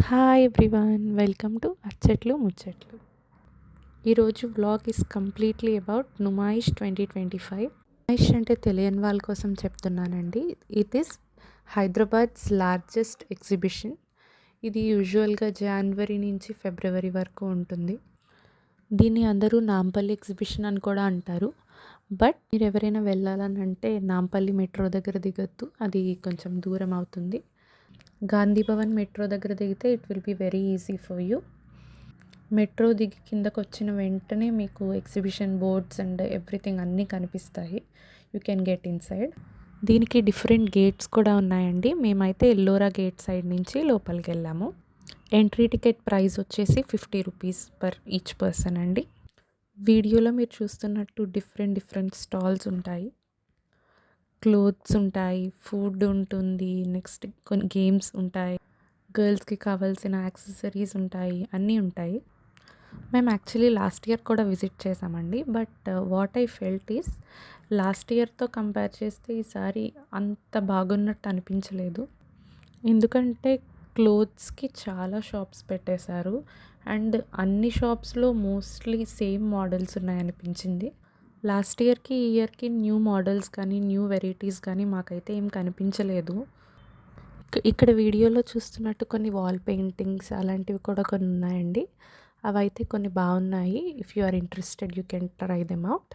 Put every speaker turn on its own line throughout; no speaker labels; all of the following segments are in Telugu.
హాయ్ ఎవ్రీవన్, వెల్కమ్ టు అచ్చట్లు ముచ్చట్లు. ఈరోజు vlog is completely about Numaish 2025. Numaish అంటే తెలియని వాళ్ళ కోసం చెప్తున్నానండి. It is Hyderabad's largest exhibition. ఇది యూజువల్గా జనవరి నుంచి ఫిబ్రవరి వరకు ఉంటుంది. దీన్ని అందరూ నాంపల్లి ఎగ్జిబిషన్ అని కూడా అంటారు. బట్ మీరు ఎవరైనా వెళ్ళాలని అంటే నాంపల్లి మెట్రో దగ్గర దిగొద్దు, అది కొంచెం దూరం అవుతుంది. గాంధీ భవన్ మెట్రో దగ్గర దిగితే it will be very easy for you. Metro దిగి కిందకు వచ్చిన వెంటనే మీకు ఎగ్జిబిషన్ బోర్డ్స్ అండ్ ఎవ్రీథింగ్ అన్నీ కనిపిస్తాయి. You can get inside. దీనికి డిఫరెంట్ గేట్స్ కూడా ఉన్నాయండి. మేమైతే ఎల్లోరా గేట్ సైడ్ నుంచి లోపలికి వెళ్ళాము. ఎంట్రీ టికెట్ ప్రైస్ వచ్చేసి 50 రూపీస్ పర్ ఈచ్ పర్సన్ అండి. వీడియోలో మీరు చూస్తున్నట్టు డిఫరెంట్ స్టాల్స్ ఉంటాయి. క్లోత్స్ ఉంటాయి, ఫుడ్ ఉంటుంది, నెక్స్ట్ కొన్ని గేమ్స్ ఉంటాయి, గర్ల్స్కి కావాల్సిన యాక్సెసరీస్ ఉంటాయి, అన్నీ ఉంటాయి. మేము యాక్చువల్లీ లాస్ట్ ఇయర్ కూడా విజిట్ చేసామండి. But what I felt is last ఇయర్తో కంపేర్ చేస్తే ఈసారి అంత బాగున్నట్టు అనిపించలేదు. ఎందుకంటే క్లోత్స్కి చాలా షాప్స్ పెట్టేశారు అండ్ అన్ని షాప్స్లో మోస్ట్లీ సేమ్ మోడల్స్ ఉన్నాయనిపించింది. లాస్ట్ ఇయర్కి ఈ ఇయర్కి న్యూ మోడల్స్ కానీ న్యూ వెరైటీస్ కానీ మాకైతే ఏం కనిపించలేదు. ఇక్కడ వీడియోలో చూస్తున్నట్టు కొన్ని వాల్ పెయింటింగ్స్ అలాంటివి కూడా కొన్ని ఉన్నాయండి. అవైతే కొన్ని బాగున్నాయి. If you are interested you can try them out.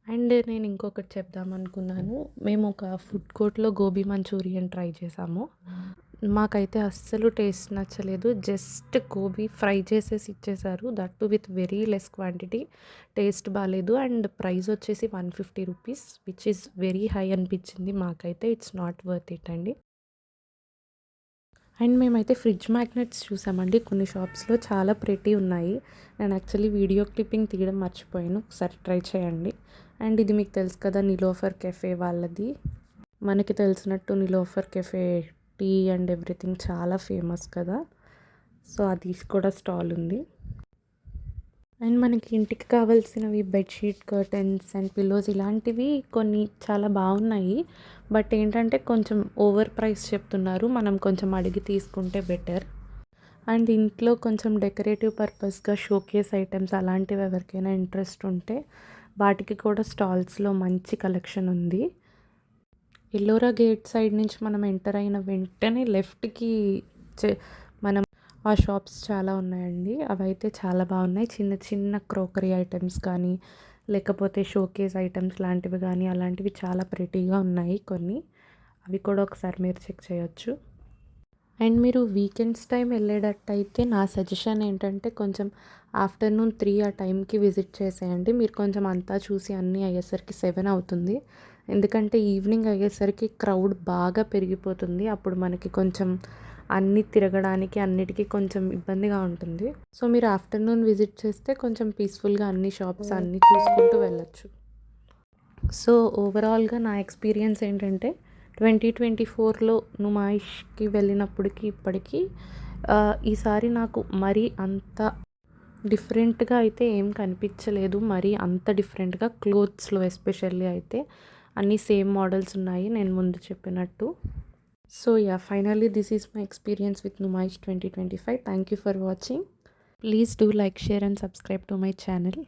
And నేను ఇంకొకటి చెప్దామనుకున్నాను. మేము ఒక ఫుడ్ కోర్ట్లో గోబీ మంచూరియన్ ట్రై చేసాము. మాకైతే అస్సలు టేస్ట్ నచ్చలేదు. జస్ట్ గోబీ ఫ్రై చేసేసి ఇచ్చేసారు, that to with very less quantity. Taste బాగాలేదు అండ్ ప్రైస్ వచ్చేసి 150 rupees, which is very high అనిపించింది మాకైతే. ఇట్స్ నాట్ వర్త్ ఇట్ అండి. అండ్ మేమైతే ఫ్రిడ్జ్ మ్యాగ్నెట్స్ చూసామండి. కొన్ని షాప్స్లో చాలా ప్రెటీ ఉన్నాయి. నేను యాక్చువల్లీ వీడియో క్లిప్పింగ్ తీయడం మర్చిపోయాను, ఒకసారి ట్రై చేయండి. అండ్ ఇది మీకు తెలుసు కదా, నిలోఫర్ కెఫే వాళ్ళది. మనకి తెలిసినట్టు Niloufer cafe tea and everything చాలా ఫేమస్ కదా, సో అది కూడా స్టాల్ ఉంది. అండ్ మనకి ఇంటికి కావాల్సినవి బెడ్షీట్, కర్టన్స్ అండ్ పిల్లోస్ ఇలాంటివి కొన్ని చాలా బాగున్నాయి. బట్ ఏంటంటే కొంచెం ఓవర్ ప్రైస్ చెప్తున్నారు. మనం కొంచెం అడిగి తీసుకుంటే బెటర్. అండ్ ఇంట్లో కొంచెం డెకరేటివ్ పర్పస్గా షోకేస్ ఐటమ్స్ అలాంటివి ఎవరికైనా ఇంట్రెస్ట్ ఉంటే వాటికి కూడా స్టాల్స్లో మంచి కలెక్షన్ ఉంది. ఎల్లోరా గేట్ సైడ్ నుంచి మనం ఎంటర్ అయిన వెంటనే లెఫ్ట్కి మనం ఆ షాప్స్ చాలా ఉన్నాయండి. అవైతే చాలా బాగున్నాయి. చిన్న చిన్న క్రోకరీ ఐటమ్స్ కానీ లేకపోతే షోకేస్ ఐటమ్స్ లాంటివి కానీ అలాంటివి చాలా ప్రెటీగా ఉన్నాయి కొన్ని. అవి కూడా ఒకసారి మీరు చెక్ చేయొచ్చు. అండ్ మీరు వీకెండ్స్ టైం వెళ్ళేటట్టయితే నా సజెషన్ ఏంటంటే కొంచెం ఆఫ్టర్నూన్ 3 ఆ టైంకి విజిట్ చేసేయండి. మీరు కొంచెం అంతా చూసి అన్నీ అయ్యేసరికి 7 అవుతుంది. ఎందుకంటే ఈవినింగ్ అయ్యేసరికి క్రౌడ్ బాగా పెరిగిపోతుంది. అప్పుడు మనకి కొంచెం అన్నీ తిరగడానికి అన్నిటికీ కొంచెం ఇబ్బందిగా ఉంటుంది. సో మీరు ఆఫ్టర్నూన్ విజిట్ చేస్తే కొంచెం పీస్ఫుల్గా అన్ని షాప్స్ అన్నీ చూసుకుంటూ వెళ్ళొచ్చు. సో ఓవరాల్గా నా ఎక్స్పీరియన్స్ ఏంటంటే 2024లో నుమాయిష్కి వెళ్ళినప్పటికీ ఇప్పటికీ ఈసారి నాకు మరీ అంత డిఫరెంట్గా అయితే ఏం కనిపించలేదు. మరీ అంత డిఫరెంట్గా క్లోత్స్లో ఎస్పెషల్లీ అయితే అన్నీ సేమ్ మోడల్స్ ఉన్నాయి నేను ముందు చెప్పినట్టు. So yeah, finally this is my experience with Numaish 2025. Thank you for watching. Please do like, share and subscribe to my channel.